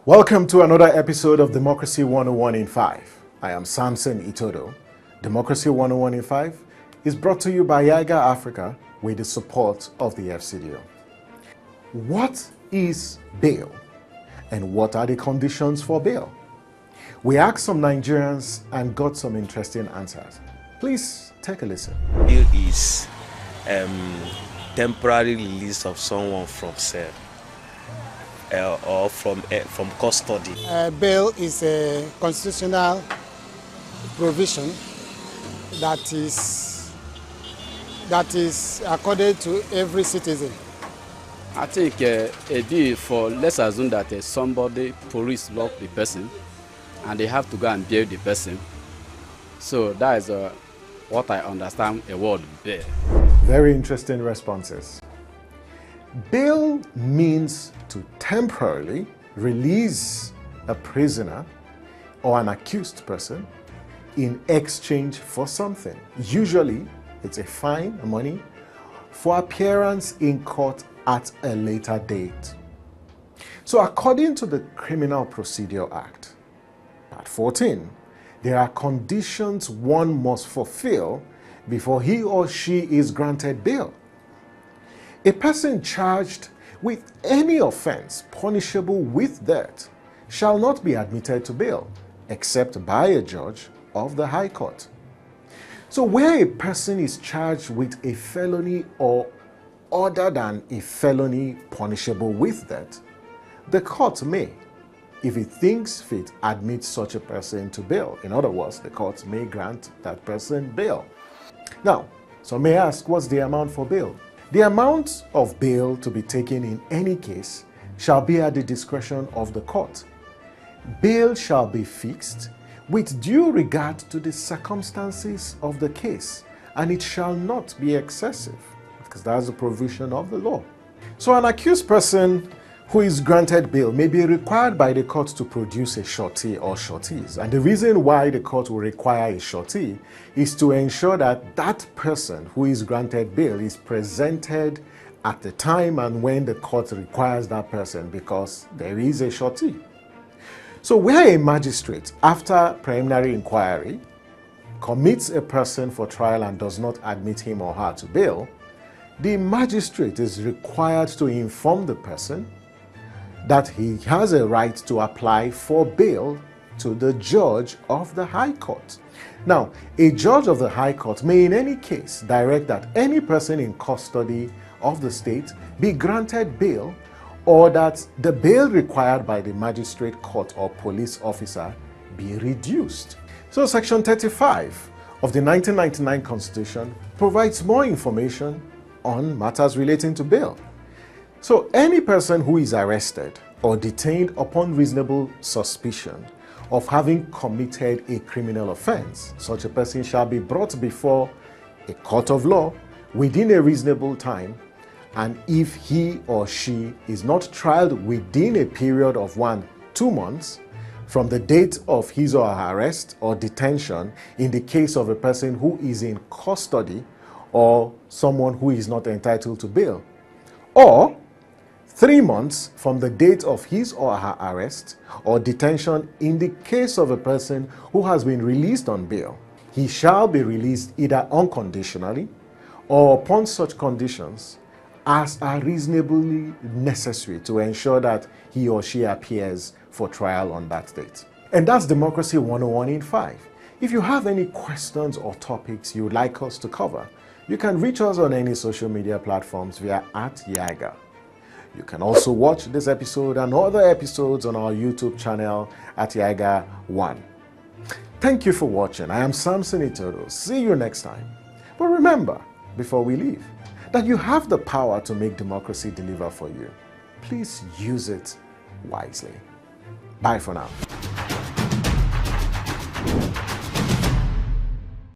Welcome to another episode of Democracy 101 in 5. I am Samson Itodo. Democracy 101 in 5 is brought to you by Yiga Africa with the support of the FCDO. What is bail and what are the conditions for bail? We asked some Nigerians and got some interesting answers. Please take a listen. Bail is temporary release of someone from cell or from custody. Bail is a constitutional provision that is accorded to every citizen. I think a deal for, let's assume that somebody, police lock the person and they have to go and bail the person. So that is what I understand a word bail. Very interesting responses. Bail means to temporarily release a prisoner or an accused person in exchange for something. Usually, it's a fine, money, for appearance in court at a later date. So according to the Criminal Procedure Act, Part 14, there are conditions one must fulfill before he or she is granted bail. A person charged with any offense punishable with death shall not be admitted to bail except by a judge of the High Court. So where a person is charged with a felony or other than a felony punishable with death, the court may, if it thinks fit, admit such a person to bail. In other words, the court may grant that person bail. Now, some may ask, what's the amount for bail? The amount of bail to be taken in any case shall be at the discretion of the court. Bail shall be fixed with due regard to the circumstances of the case, and it shall not be excessive, because that's the provision of the law. So an accused person who is granted bail may be required by the court to produce a surety or sureties. And the reason why the court will require a surety is to ensure that that person who is granted bail is presented at the time and when the court requires that person, because there is a surety. So where a magistrate, after preliminary inquiry, commits a person for trial and does not admit him or her to bail, the magistrate is required to inform the person that he has a right to apply for bail to the judge of the High Court. Now, a judge of the High Court may in any case direct that any person in custody of the state be granted bail, or that the bail required by the magistrate court or police officer be reduced. So Section 35 of the 1999 Constitution provides more information on matters relating to bail. So any person who is arrested or detained upon reasonable suspicion of having committed a criminal offense, such a person shall be brought before a court of law within a reasonable time, and if he or she is not tried within a period of 2 months from the date of his or her arrest or detention in the case of a person who is in custody or someone who is not entitled to bail, or 3 months from the date of his or her arrest or detention in the case of a person who has been released on bail. He shall be released either unconditionally or upon such conditions as are reasonably necessary to ensure that he or she appears for trial on that date. And that's Democracy 101 in 5. If you have any questions or topics you would like us to cover, you can reach us on any social media platforms via @Yiga. You can also watch this episode and other episodes on our YouTube channel @Yiga1. Thank you for watching. I am Samson Itodo. See you next time. But remember, before we leave, that you have the power to make democracy deliver for you. Please use it wisely. Bye for now.